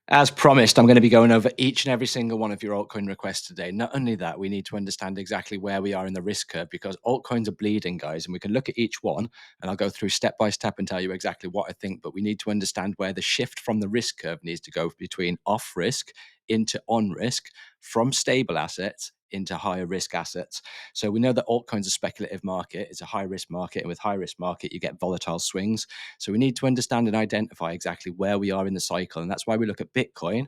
As promised, I'm going to be going over each and every single one of your altcoin requests today. Not only that, we need to understand exactly where we are in the risk curve because altcoins are bleeding, guys, and we can look at each one and I'll go through step by step and tell you exactly what I think. But we need to understand where the shift from the risk curve needs to go between off risk into on risk, from stable assets into higher risk assets. So we know that altcoins are a speculative market, it's a high risk market, and with high risk market, you get volatile swings. So we need to understand and identify exactly where we are in the cycle. And that's why we look at Bitcoin.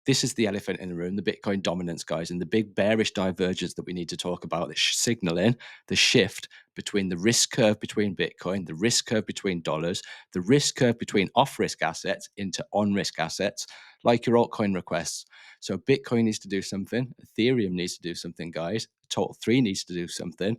This is the elephant in the room, the Bitcoin dominance, guys, and the big bearish divergence that we need to talk about that's signaling the shift between the risk curve between Bitcoin, the risk curve between dollars, the risk curve between off risk assets into on risk assets, like your altcoin requests. So Bitcoin needs to do something, Ethereum needs to do something, guys. Total 3 needs to do something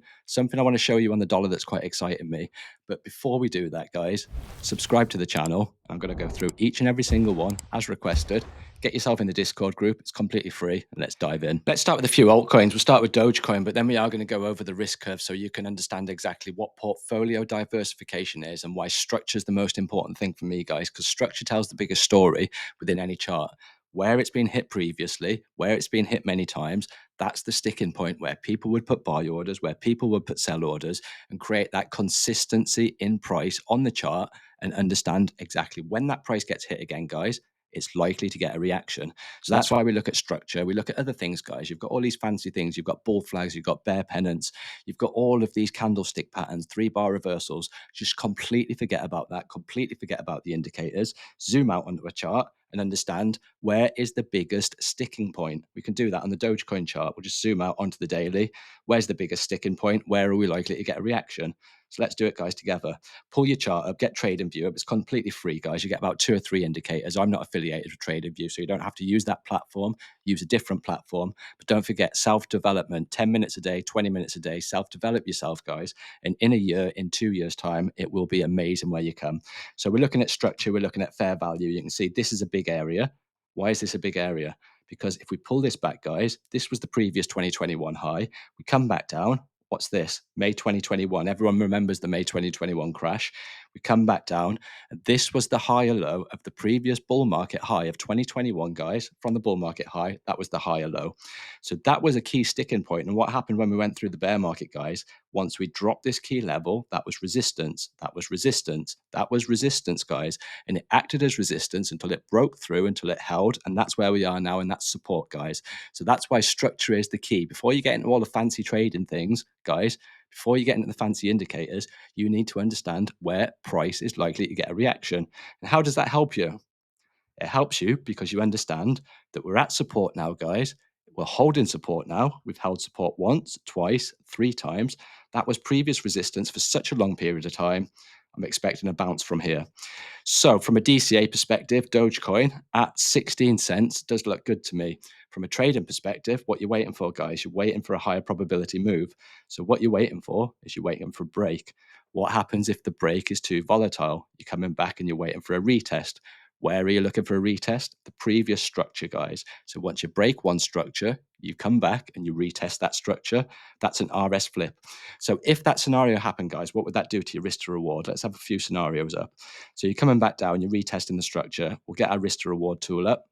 I want to show you on the dollar that's quite exciting me. But before we do that, guys, subscribe to the channel. I'm going to go through each and every single one as requested. Get yourself in the Discord group. It's completely free. And let's dive in. Let's start with a few altcoins. We'll start with Dogecoin, but then we are going to go over the risk curve so you can understand exactly what portfolio diversification is and why structure is the most important thing for me, guys, because structure tells the biggest story within any chart. Where it's been hit previously, where it's been hit many times, that's the sticking point where people would put buy orders, where people would put sell orders, and create that consistency in price on the chart and understand exactly when that price gets hit again, guys, it's likely to get a reaction. So that's why we look at structure. We look at other things, guys. You've got all these fancy things. You've got bull flags. You've got bear pennants. You've got all of these candlestick patterns, 3-bar reversals. Just completely forget about that. Completely forget about the indicators. Zoom out onto a chart and understand where is the biggest sticking point. We can do that on the Dogecoin chart. We'll just zoom out onto the daily. Where's the biggest sticking point? Where are we likely to get a reaction? So let's do it, guys, together. Pull your chart up, get TradingView up. It's completely free, guys. You get about 2 or 3 indicators. I'm not affiliated with TradingView, so you don't have to use that platform. Use a different platform. But don't forget self-development, 10 minutes a day, 20 minutes a day. Self-develop yourself, guys. And in a year, in 2 years' time, it will be amazing where you come. So we're looking at structure. We're looking at fair value. You can see this is a big area. Why is this a big area? Because if we pull this back, guys, this was the previous 2021 high. We come back down. What's this? May 2021. Everyone remembers the May 2021 crash. We come back down. And this was the higher low of the previous bull market high of 2021, guys. From the bull market high, that was the higher low. So that was a key sticking point. And what happened when we went through the bear market, guys? Once we dropped this key level, that was resistance. That was resistance. That was resistance, guys. And it acted as resistance until it broke through, until it held. And that's where we are now. And that's support, guys. So that's why structure is the key. Before you get into all the fancy trading things, guys, before you get into the fancy indicators, you need to understand where price is likely to get a reaction. And how does that help you? It helps you because you understand that we're at support now, guys. We're holding support now. We've held support once, twice, 3 times. That was previous resistance for such a long period of time. I'm expecting a bounce from here. So from a DCA perspective, Dogecoin at 16 cents does look good to me. From a trading perspective, what you're waiting for, guys, you're waiting for a higher probability move. So what you're waiting for is you're waiting for a break. What happens if the break is too volatile? You're coming back and you're waiting for a retest. Where are you looking for a retest? The previous structure, guys. So once you break one structure, you come back and you retest that structure. That's an RS flip. So if that scenario happened, guys, what would that do to your risk to reward? Let's have a few scenarios up. So you're coming back down, you're retesting the structure. We'll get our risk to reward tool up.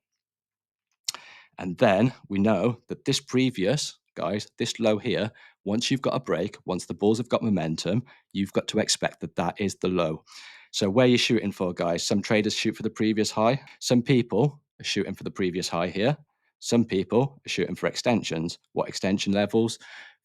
And then we know that this previous, guys, this low here, once you've got a break, once the bulls have got momentum, you've got to expect that that is the low. So where are you shooting for, guys? Some traders shoot for the previous high. Some people are shooting for the previous high here. Some people are shooting for extensions. What extension levels?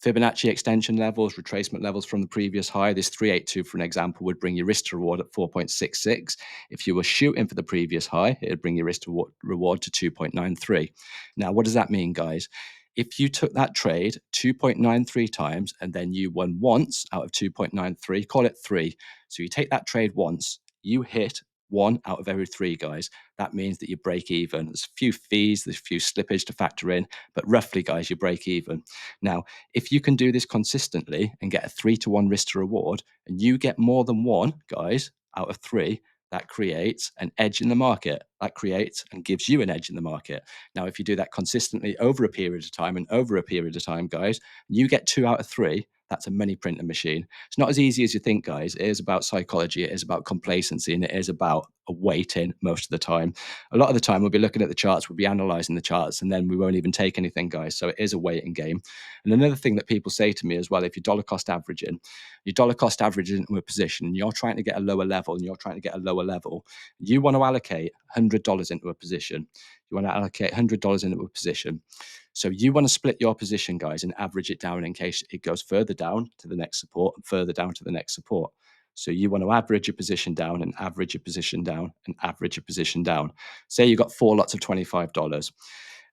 Fibonacci extension levels, retracement levels from the previous high. This 382, for an example, would bring your risk to reward at 4.66. If you were shooting for the previous high, it would bring your risk to reward to 2.93. Now, what does that mean, guys? If you took that trade 2.93 times and then you won once out of 2.93, call it 3. So you take that trade once, you hit 1 out of every 3, guys. That means that you break even. There's a few fees, there's a few slippage to factor in, but roughly, guys, you break even. Now, if you can do this consistently and get a 3-to-1 risk to reward, and you get more than 1, guys, out of 3, that creates an edge in the market. That creates and gives you an edge in the market. Now, if you do that consistently over a period of time and over a period of time, guys, you get 2 out of 3. That's a money printing machine. It's not as easy as you think, guys. It is about psychology. It is about complacency, and it is about a weight in most of the time. A lot of the time, we'll be looking at the charts, we'll be analyzing the charts, and then we won't even take anything, guys. So it is a waiting game. And another thing that people say to me as well, if you're dollar cost averaging into a position and you're trying to get a lower level you want to allocate $100 into a position. You want to allocate $100 into a position. So you want to split your position, guys, and average it down in case it goes further down to the next support and further down to the next support. So you want to average your position down and average your position down and average your position down. Say you got 4 lots of $25.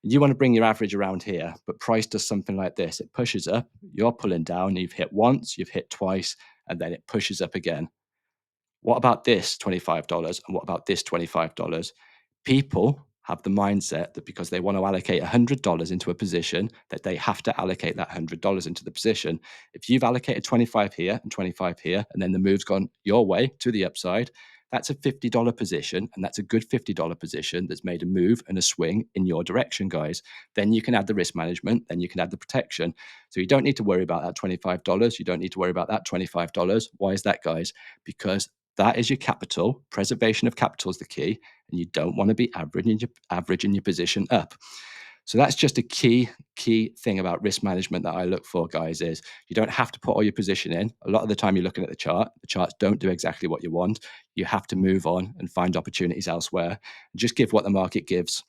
You want to bring your average around here, but price does something like this. It pushes up, you're pulling down, you've hit once, you've hit twice, and then it pushes up again. What about this $25? And what about this $25? People have the mindset that because they want to allocate $100 into a position, that they have to allocate that $100 into the position. If you've allocated 25 here and 25 here, and then the move's gone your way to the upside, that's a $50 position, and that's a good $50 position that's made a move and a swing in your direction, guys. Then you can add the risk management, then you can add the protection. So you don't need to worry about that $25. You don't need to worry about that $25. Why is that, guys? Because that is your capital. Preservation of capital is the key, and you don't want to be averaging your position up. So that's just a key thing about risk management that I look for, guys, is you don't have to put all your position in. A lot of the time you're looking at the chart. The charts don't do exactly what you want. You have to move on and find opportunities elsewhere. Just give what the market gives.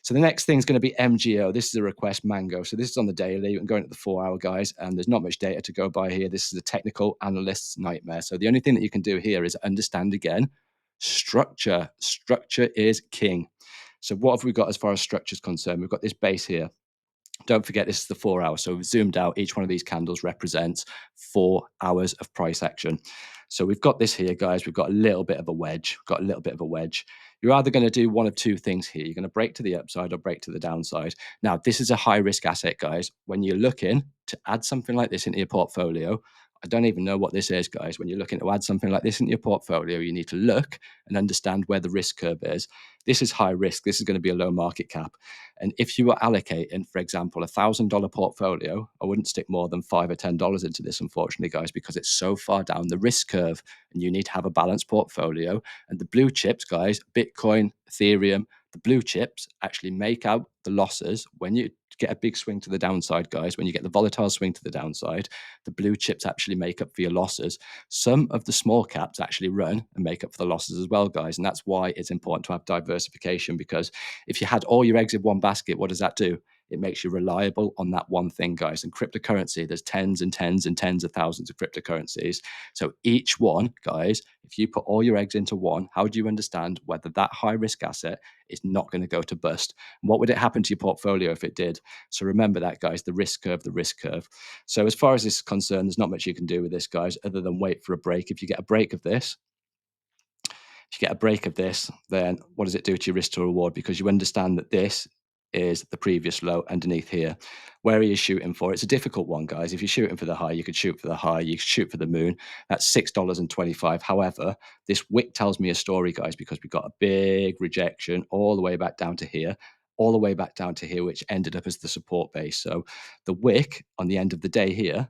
So the next thing is going to be MGO. This is a request Mango. So this is on the daily. I'm going to the 4-hour, guys, and there's not much data to go by here. This is a technical analyst's nightmare. So the only thing that you can do here is understand again, structure. Structure is king. So what have we got as far as structure is concerned? We've got this base here. Don't forget, this is the 4-hour. So we've zoomed out. Each one of these candles represents 4 hours of price action. So we've got this here, guys. We've got a little bit of a wedge. You're either going to do one of two things here. You're going to break to the upside or break to the downside. Now, this is a high risk asset, guys. When you're looking to add something like this into your portfolio, I don't even know what this is, guys. When you're looking to add something like this into your portfolio, you need to look and understand where the risk curve is. This is high risk. This is going to be a low market cap. And if you were allocating, for example, $1,000 portfolio, I wouldn't stick more than $5 or $10 into this, unfortunately, guys, because it's so far down the risk curve and you need to have a balanced portfolio. And the blue chips, guys, Bitcoin, Ethereum, the blue chips actually make out the losses when you get a big swing to the downside, guys. When you get the volatile swing to the downside, the blue chips actually make up for your losses. Some of the small caps actually run and make up for the losses as well, guys. And that's why it's important to have diversification, because if you had all your eggs in one basket, what does that do? It makes you reliable on that one thing, guys. And cryptocurrency, there's tens and tens and tens of thousands of cryptocurrencies. So each one, guys, if you put all your eggs into one, how do you understand whether that high risk asset is not going to go to bust? And what would it happen to your portfolio if it did? So remember that, guys, the risk curve, the risk curve. So as far as this is concerned, there's not much you can do with this, guys, other than wait for a break. If you get a break of this, then what does it do to your risk to reward? Because you understand that this is the previous low underneath here. Where are you shooting for? It's a difficult one, guys. If you're shooting for the high, you could shoot for the high. You could shoot for the moon. That's $6.25. However, this wick tells me a story, guys, because we got a big rejection all the way back down to here, which ended up as the support base. So the wick on the end of the day here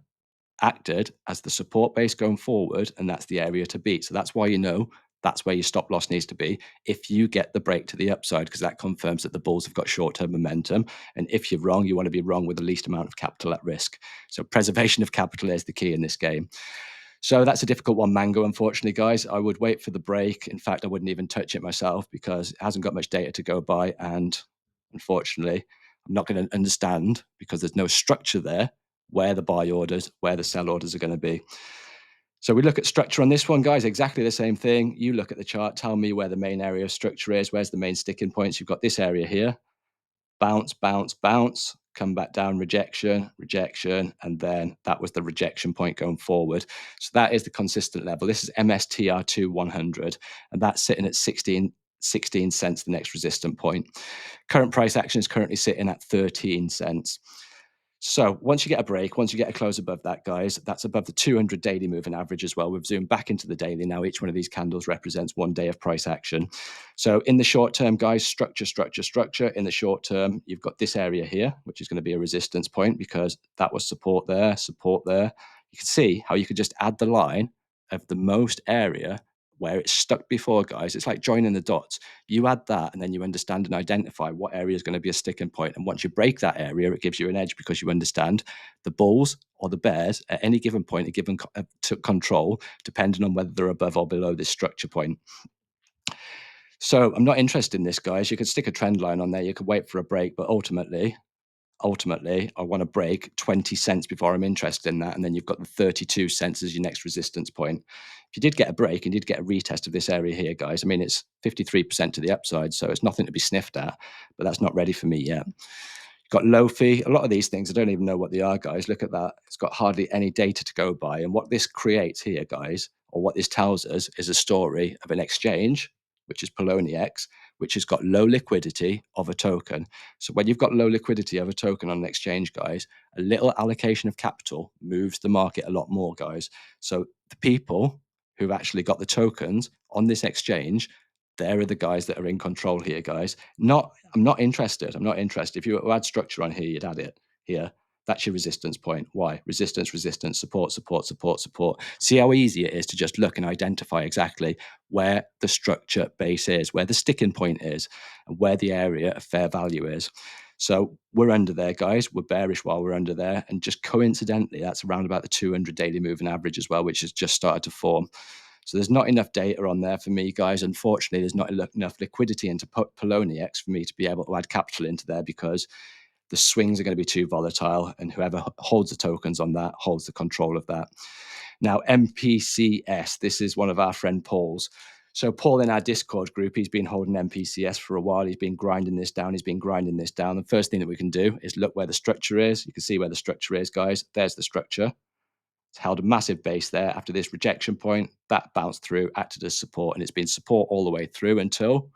acted as the support base going forward, and that's the area to beat. So that's why that's where your stop loss needs to be if you get the break to the upside, because that confirms that the bulls have got short-term momentum. And if you're wrong, you want to be wrong with the least amount of capital at risk. So preservation of capital is the key in this game. So that's a difficult one, Mango, unfortunately, guys. I would wait for the break. In fact, I wouldn't even touch it myself because it hasn't got much data to go by. And unfortunately, I'm not going to understand, because there's no structure there, where the buy orders, where the sell orders are going to be. So we look at structure on this one, guys, exactly the same thing. You look at the chart, tell me where the main area of structure is, where's the main sticking points. You've got this area here, bounce, bounce, bounce, come back down, rejection, rejection, and then that was the rejection point going forward. So that is the consistent level. This is MSTR2 100, and that's sitting at 16 cents, the next resistant point. Current price action is currently sitting at 13 cents. So once you get a break, once you get a close above that, guys, that's above the 200 daily moving average as well. We've zoomed back into the daily. Now each one of these candles represents 1 day of price action. So in the short term, guys, structure. In the short term, you've got this area here, which is going to be a resistance point because that was support there, support there. You can see how you could just add the line of the most area where it's stuck before, guys, it's like joining the dots. You add that, and then you understand and identify what area is going to be a sticking point. And once you break that area, it gives you an edge because you understand the bulls or the bears at any given point are given control, depending on whether they're above or below this structure point. So I'm not interested in this, guys. You could stick a trend line on there. You could wait for a break, but ultimately, I want to break 20 cents before I'm interested in that. And then you've got the 32 cents as your next resistance point. If you did get a break and did get a retest of this area here, guys, I mean, it's 53% to the upside, so it's nothing to be sniffed at, but that's not ready for me yet. Got low fee. A lot of these things, I don't even know what they are, guys. Look at that. It's got hardly any data to go by. And what this creates here, guys, or what this tells us is a story of an exchange, which is Poloniex, which has got low liquidity of a token. So when you've got low liquidity of a token on an exchange, guys, a little allocation of capital moves the market a lot more, guys. So the people who've actually got the tokens on this exchange, there are the guys that are in control here, guys. I'm not interested. I'm not interested. If you add structure on here, you'd add it here. That's your resistance point. Why? Resistance, resistance, support, support, support, support. See how easy it is to just look and identify exactly where the structure base is, where the sticking point is, and where the area of fair value is. So we're under there, guys. We're bearish while we're under there. And just coincidentally, that's around about the 200 daily moving average as well, which has just started to form. So there's not enough data on there for me, guys. Unfortunately, there's not enough liquidity into Poloniex for me to be able to add capital into there because the swings are going to be too volatile, and whoever holds the tokens on that holds the control of that. Now, MPCS, this is one of our friend Paul's. So Paul in our Discord group, he's been holding MPCS for a while. He's been grinding this down. He's been grinding this down. The first thing that we can do is look where the structure is. You can see where the structure is, guys. There's the structure. It's held a massive base there after this rejection point. That bounced through, acted as support, and it's been support all the way through until,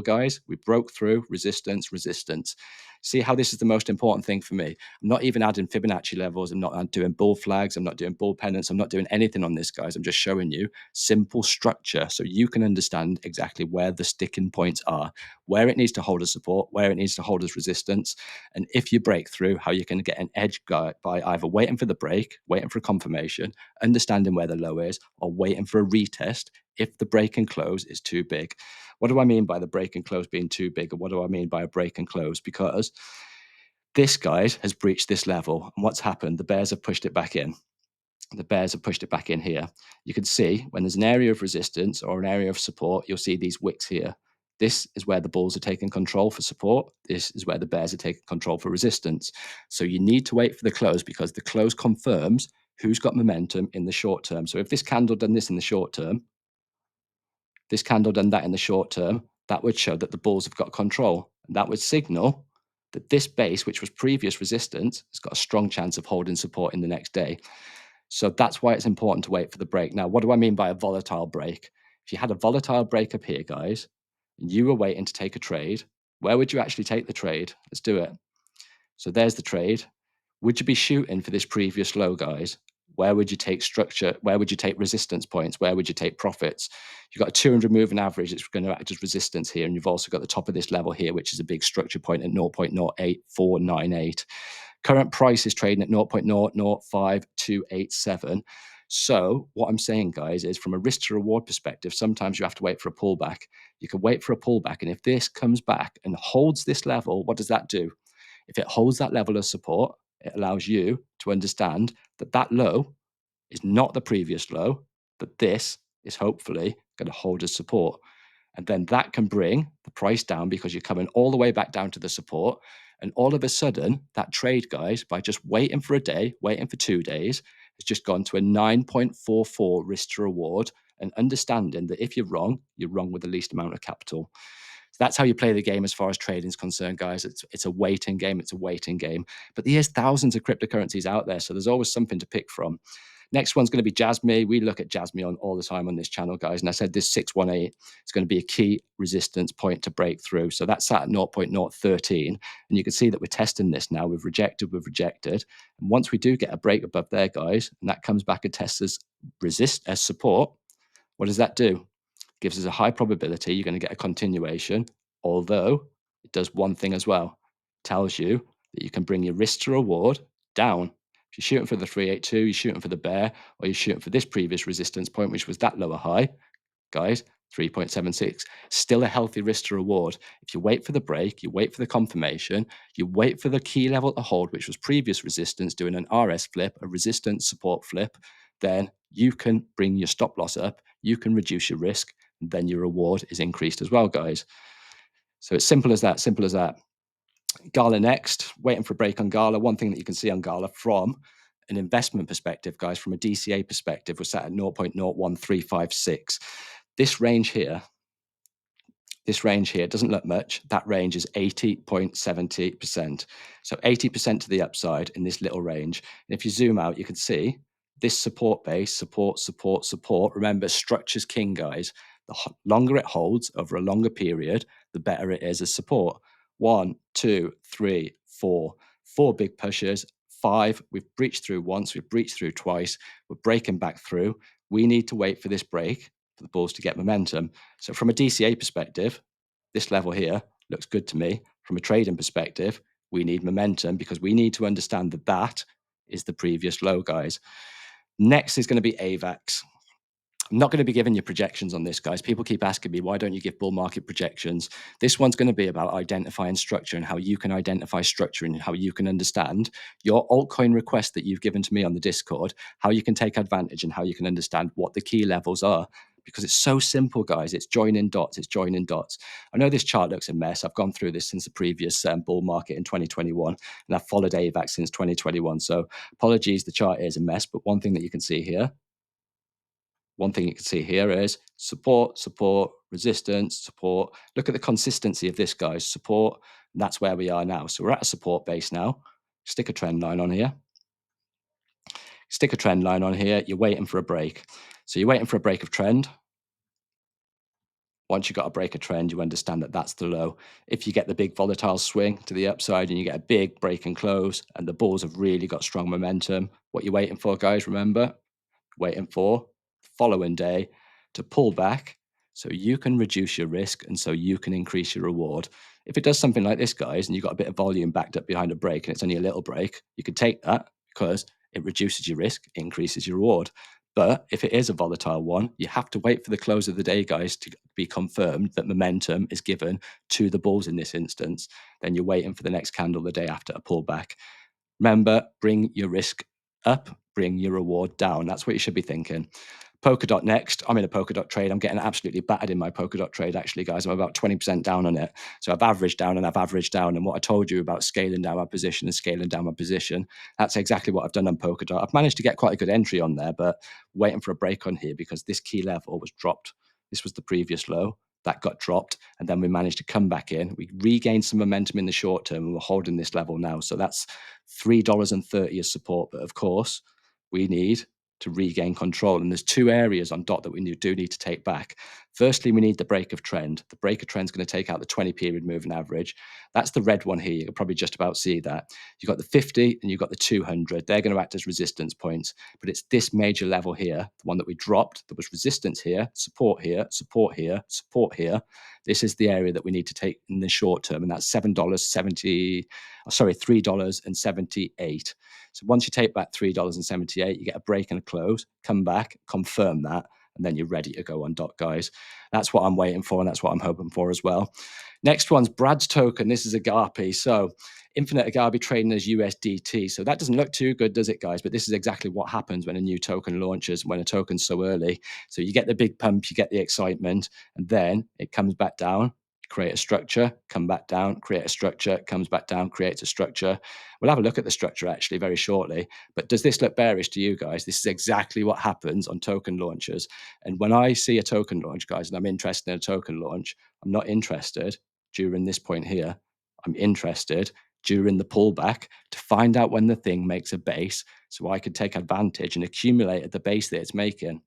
guys, we broke through resistance, resistance. See how this is the most important thing for me. I'm not even adding Fibonacci levels. I'm not doing bull flags. I'm not doing bull pennants. I'm not doing anything on this, guys. I'm just showing you simple structure so you can understand exactly where the sticking points are, where it needs to hold as support, where it needs to hold as resistance. And if you break through, how you can get an edge by either waiting for the break, waiting for a confirmation, understanding where the low is, or waiting for a retest if the break and close is too big. What do I mean by the break and close being too big? Or what do I mean by a break and close? Because this, guys, has breached this level. And what's happened? The bears have pushed it back in. The bears have pushed it back in here. You can see when there's an area of resistance or an area of support, you'll see these wicks here. This is where the bulls are taking control for support. This is where the bears are taking control for resistance. So you need to wait for the close because the close confirms who's got momentum in the short term. So if this candle done this in the short term, this candle done that in the short term, that would show that the bulls have got control. And that would signal that this base, which was previous resistance, has got a strong chance of holding support in the next day. So that's why it's important to wait for the break. Now, what do I mean by a volatile break? If you had a volatile break up here, guys, and you were waiting to take a trade, where would you actually take the trade? Let's do it. So there's the trade. Would you be shooting for this previous low, guys? Where would you take structure? Where would you take resistance points? Where would you take profits? You've got a 200 moving average. It's going to act as resistance here. And you've also got the top of this level here, which is a big structure point at 0.08498. Current price is trading at 0.005287. So what I'm saying, guys, is from a risk to reward perspective, sometimes you have to wait for a pullback. You can wait for a pullback. And if this comes back and holds this level, what does that do? If it holds that level of support, it allows you to understand that that low is not the previous low, but this is hopefully going to hold as support. And then that can bring the price down because you're coming all the way back down to the support. And all of a sudden, that trade, guys, by just waiting for a day, waiting for 2 days, has just gone to a 9.44 risk to reward, and understanding that if you're wrong with the least amount of capital. So that's how you play the game as far as trading is concerned, guys. It's a waiting game. It's a waiting game. But there's thousands of cryptocurrencies out there, so there's always something to pick from. Next one's going to be Jasmy. We look at Jasmy on all the time on this channel, guys. And I said this 618 is going to be a key resistance point to break through. So that's sat at 0.013. And you can see that we're testing this now. We've rejected. And once we do get a break above there, guys, and that comes back and tests as support, what does that do? Gives us a high probability you're going to get a continuation, although it does one thing as well. Tells you that you can bring your risk to reward down. If you're shooting for the 382, you're shooting for the bear, or you're shooting for this previous resistance point, which was that lower high, guys, 3.76. Still a healthy risk to reward. If you wait for the break, you wait for the confirmation, you wait for the key level to hold, which was previous resistance, doing an RS flip, a resistance support flip, then you can bring your stop loss up, you can reduce your risk, and then your reward is increased as well, guys. So it's simple as that, simple as that. Gala next, waiting for a break on Gala. One thing that you can see on Gala from an investment perspective, guys, from a DCA perspective, we're sat at 0.01356. This range here doesn't look much. That range is 80.70%. So 80% to the upside in this little range. And if you zoom out, you can see this support base, support, support, support. Remember, structure's king, guys. The longer it holds over a longer period, the better it is as support. 1, 2, 3, 4. 4 big pushes. 5, we've breached through once, we've breached through twice. We're breaking back through. We need to wait for this break for the bulls to get momentum. So from a DCA perspective, this level here looks good to me. From a trading perspective, we need momentum because we need to understand that that is the previous low, guys. Next is going to be Avax. I'm not going to be giving you projections on this, guys. People keep asking me, why don't you give bull market projections? This one's going to be about identifying structure and how you can identify structure and how you can understand your altcoin request that you've given to me on the Discord, how you can take advantage and how you can understand what the key levels are. Because it's so simple, guys. It's joining dots. It's joining dots. I know this chart looks a mess. I've gone through this since the previous bull market in 2021, and I've followed AVAX since 2021. So apologies, the chart is a mess. But one thing that you can see here, is support, support, resistance, support. Look at the consistency of this, guys. Support, and that's where we are now. So we're at a support base now. Stick a trend line on here. Stick a trend line on here. You're waiting for a break. So you're waiting for a break of trend. Once you've got a break of trend, you understand that that's the low. If you get the big volatile swing to the upside and you get a big break and close and the bulls have really got strong momentum, what you're waiting for, guys, remember? Waiting for the following day to pull back so you can reduce your risk and so you can increase your reward. If it does something like this, guys, and you've got a bit of volume backed up behind a break and it's only a little break, you could take that because it reduces your risk, increases your reward. But if it is a volatile one, you have to wait for the close of the day, guys, to be confirmed that momentum is given to the bulls in this instance. Then you're waiting for the next candle the day after a pullback. Remember, bring your risk up, bring your reward down. That's what you should be thinking. Polkadot next. I'm in a Polkadot trade. I'm getting absolutely battered in my Polkadot trade, actually, guys. I'm about 20% down on it. So I've averaged down and I've averaged down. And what I told you about scaling down my position and scaling down my position, that's exactly what I've done on Polkadot. I've managed to get quite a good entry on there, but waiting for a break on here because this key level was dropped. This was the previous low. That got dropped, and then we managed to come back in. We regained some momentum in the short term, and we're holding this level now. So that's $3.30 as support. But of course, we need to regain control. And there's 2 areas on dot that we do need to take back. Firstly, we need the break of trend. The break of trend is going to take out the 20-period moving average. That's the red one here. You can probably just about see that. You've got the 50 and you've got the 200. They're going to act as resistance points. But it's this major level here, the one that we dropped, there was resistance here, support here, support here, support here. This is the area that we need to take in the short term, and that's $3.78. So once you take back $3.78, you get a break and a close, come back, confirm that, and then you're ready to go on dot, guys. That's what I'm waiting for, and that's what I'm hoping for as well. Next one's Brad's token. This is Agape. So Infinite Agape trading as USDT. So that doesn't look too good, does it, guys? But this is exactly what happens when a new token launches, when a token's so early. So you get the big pump, you get the excitement, and then it comes back down, create a structure, come back down, create a structure, comes back down, creates a structure. We'll have a look at the structure actually very shortly. But does this look bearish to you guys? This is exactly what happens on token launches. And when I see a token launch, guys, and I'm interested in a token launch, I'm not interested during this point here. I'm interested during the pullback to find out when the thing makes a base so I can take advantage and accumulate at the base that it's making.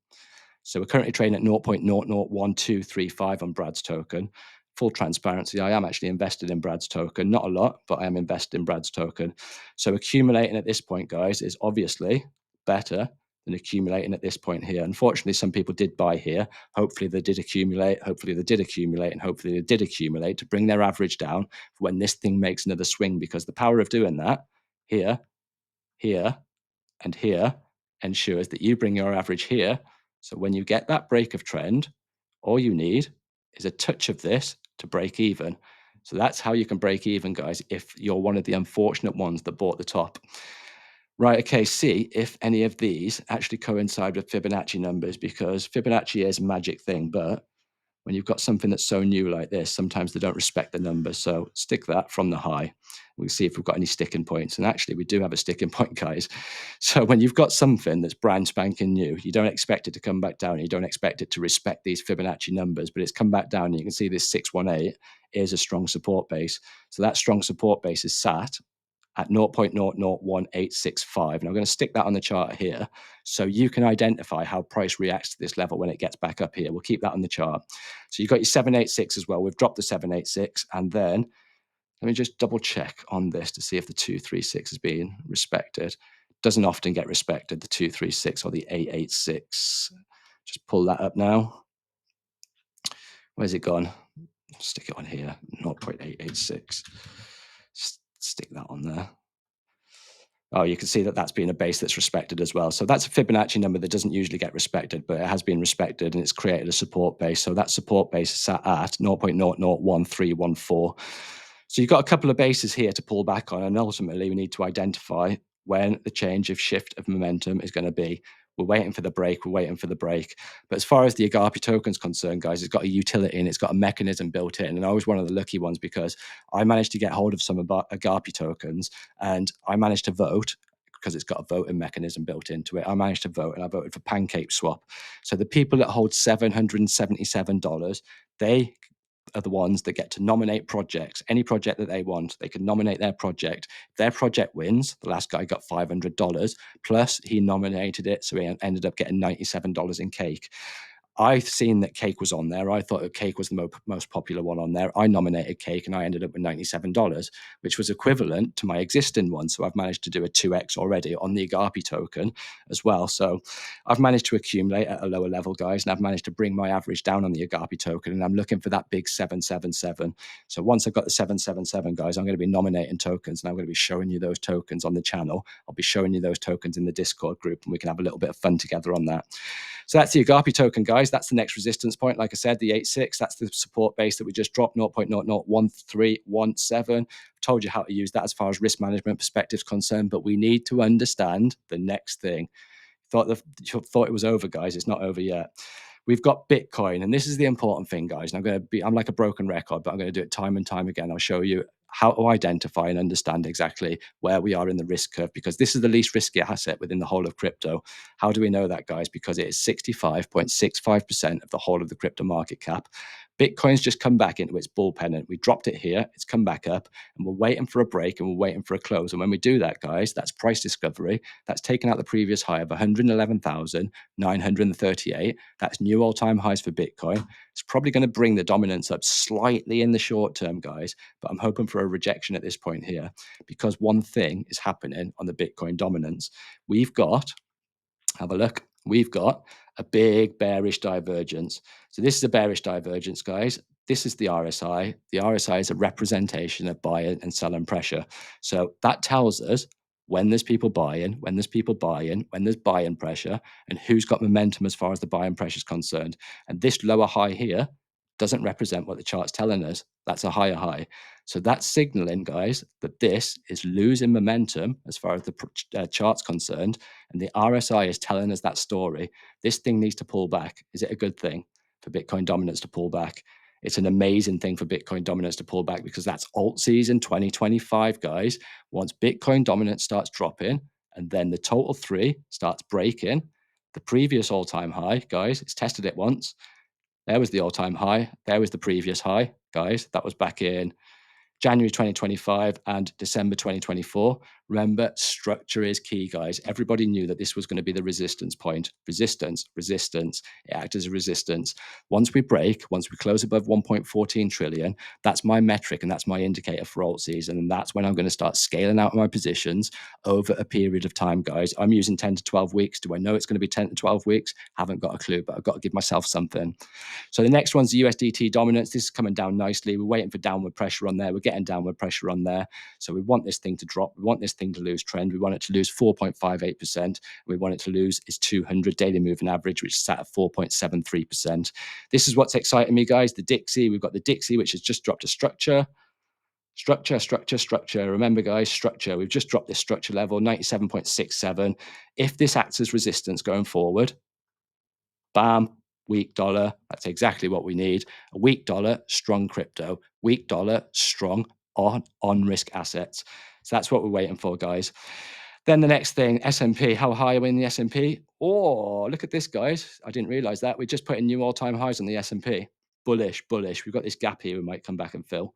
So we're currently trading at 0.001235 on Brad's token. Full transparency, I am actually invested in Brad's token. Not a lot, but I am invested in Brad's token. So accumulating at this point, guys, is obviously better than accumulating at this point here. Unfortunately, some people did buy here. Hopefully they did accumulate. Hopefully they did accumulate. And hopefully they did accumulate to bring their average down for when this thing makes another swing, because the power of doing that here, here, and here ensures that you bring your average here. So when you get that break of trend, All you need is a touch of this to break even. So that's how you can break even, guys, if you're one of the unfortunate ones that bought the top. Right, okay, see if any of these actually coincide with Fibonacci numbers, because Fibonacci is a magic thing, but when you've got something that's so new like this, sometimes they don't respect the numbers. So stick that from the high. We'll see if we've got any sticking points. And actually, we do have a sticking point, guys. So when you've got something that's brand spanking new, you don't expect it to come back down. You don't expect it to respect these Fibonacci numbers, but it's come back down. And you can see this 618 is a strong support base. So that strong support base is sat at 0.001865. And I'm going to stick that on the chart here so you can identify how price reacts to this level when it gets back up here. We'll keep that on the chart. So you've got your 786 as well. We've dropped the 786. And then let me just double check on this to see if the 236 is being respected. Doesn't often get respected, the 236 or the 886. Just pull that up now. Where's it gone? Stick it on here, 0.886. Stick that on there. Oh, you can see that that's been a base that's respected as well. So that's a Fibonacci number that doesn't usually get respected, but it has been respected and it's created a support base. So that support base is sat at 0.001314. So you've got a couple of bases here to pull back on, and ultimately we need to identify when the change of shift of momentum is going to be. We're waiting for the break. We're waiting for the break. But as far as the Agape token is concerned, guys, it's got a utility and it's got a mechanism built in. And I was one of the lucky ones because I managed to get hold of some Agape tokens and I managed to vote because it's got a voting mechanism built into it. I managed to vote and I voted for Pancake Swap. So the people that hold $777, they are the ones that get to nominate projects, any project that they want. They can nominate their project. If their project wins, the last guy got $500, plus he nominated it, so he ended up getting $97 in cake. I've seen that cake was on there. I thought cake was the most popular one on there. I nominated cake and I ended up with $97, which was equivalent to my existing one. So I've managed to do a 2x already on the Agape token as well. So I've managed to accumulate at a lower level, guys, and I've managed to bring my average down on the Agape token. And I'm looking for that big 777. So once I've got the 777, guys, I'm going to be nominating tokens and I'm going to be showing you those tokens on the channel. I'll be showing you those tokens in the Discord group and we can have a little bit of fun together on that. So that's the Agape token, guys. That's the next resistance point. Like I said, the 86, that's the support base that we just dropped, 0.001317. I've told you how to use that as far as risk management perspective is concerned, but we need to understand the next thing. Thought it was over, guys. It's not over yet. We've got Bitcoin, and this is the important thing, guys. And I'm like a broken record, but I'm going to do it time and time again. I'll show you how to identify and understand exactly where we are in the risk curve, because this is the least risky asset within the whole of crypto. How do we know that, guys? Because it is 65.65% of the whole of the crypto market cap. Bitcoin's just come back into its bull pennant. We dropped it here. It's come back up, and we're waiting for a break, and we're waiting for a close. And when we do that, guys, that's price discovery. That's taken out the previous high of 111,938. That's new all-time highs for Bitcoin. It's probably going to bring the dominance up slightly in the short term, guys, but I'm hoping for a rejection at this point here, because one thing is happening on the Bitcoin dominance. We've got a big bearish divergence. So this is a bearish divergence, guys. This is the RSI. The RSI is a representation of buyer and selling pressure. So that tells us when there's people buying, when there's buying pressure, and who's got momentum as far as the buying pressure is concerned. And this lower high here doesn't represent what the chart's telling us. That's a higher high. So that's signaling, guys, that this is losing momentum as far as the chart's concerned. And the RSI is telling us that story. This thing needs to pull back. Is it a good thing for Bitcoin dominance to pull back? It's an amazing thing for Bitcoin dominance to pull back, because that's Altseason 2025, guys. Once Bitcoin dominance starts dropping and then the total 3 starts breaking, the previous all-time high, guys, it's tested it once. There was the all-time high. There was the previous high, guys. That was back in January 2025 and December 2024. Remember, structure is key, guys. Everybody knew that this was going to be the resistance point. Resistance. It acts as a resistance. Once we close above 1.14 trillion, that's my metric and that's my indicator for Altseason. And that's when I'm going to start scaling out my positions over a period of time, guys. I'm using 10 to 12 weeks. Do I know it's going to be 10 to 12 weeks? Haven't got a clue, but I've got to give myself something. So the next one's the USDT dominance. This is coming down nicely. We're waiting for downward pressure on there. We're getting downward pressure on there. So we want this thing to drop. We want this last thing to lose trend. We want it to lose 4.58%. We want it to lose its 200 daily moving average, which is sat at 4.73%. This is what's exciting me, guys. The Dixie, we've got the Dixie, which has just dropped a structure. Structure. Remember, guys, structure. We've just dropped this structure level, 97.67. If this acts as resistance going forward, bam, weak dollar. That's exactly what we need. A weak dollar, strong crypto. Weak dollar, strong on risk assets. So that's what we're waiting for, guys. Then the next thing, S&P. How high are we in the S&P? Oh, look at this, guys. I didn't realize that. We just put in new all-time highs on the S&P. Bullish. We've got this gap here we might come back and fill.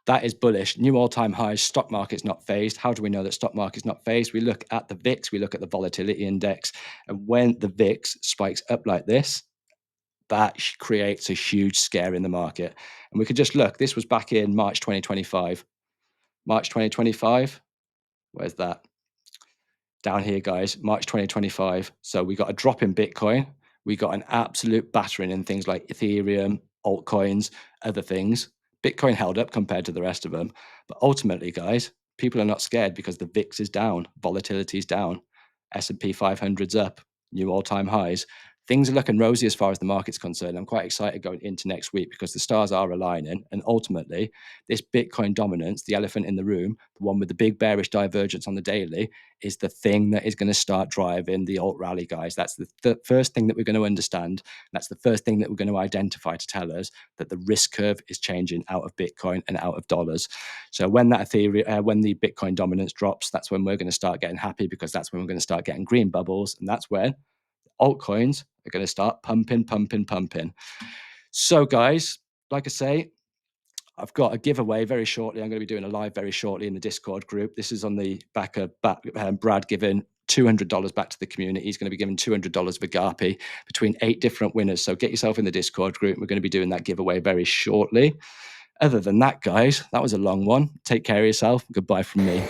That is bullish. New all-time highs. Stock market's not phased. How do we know that stock market's not phased? We look at the VIX. We look at the volatility index. And when the VIX spikes up like this, that creates a huge scare in the market. And we could just look. This was back in March 2025. March 2025. Where's that? Down here, guys. March 2025. So we got a drop in Bitcoin. We got an absolute battering in things like Ethereum, altcoins, other things. Bitcoin held up compared to the rest of them. But ultimately, guys, people are not scared because the VIX is down, volatility is down, S&P 500's up, new all-time highs. Things are looking rosy as far as the market's concerned. I'm quite excited going into next week because the stars are aligning. And ultimately, this Bitcoin dominance, the elephant in the room, the one with the big bearish divergence on the daily, is the thing that is going to start driving the alt rally, guys. That's the first thing that we're going to understand. That's the first thing that we're going to identify to tell us that the risk curve is changing out of Bitcoin and out of dollars. So when that when the Bitcoin dominance drops, that's when we're going to start getting happy because that's when we're going to start getting green bubbles. And that's when altcoins are going to start pumping. So, guys, like I say, I've got a giveaway very shortly. I'm going to be doing a live very shortly in the Discord group. This is on the back of Brad giving $200 back to the community. He's going to be giving $200 of Agape between 8 different winners. So get yourself in the Discord group. We're going to be doing that giveaway very shortly. Other than that, guys, that was a long one. Take care of yourself. Goodbye from me.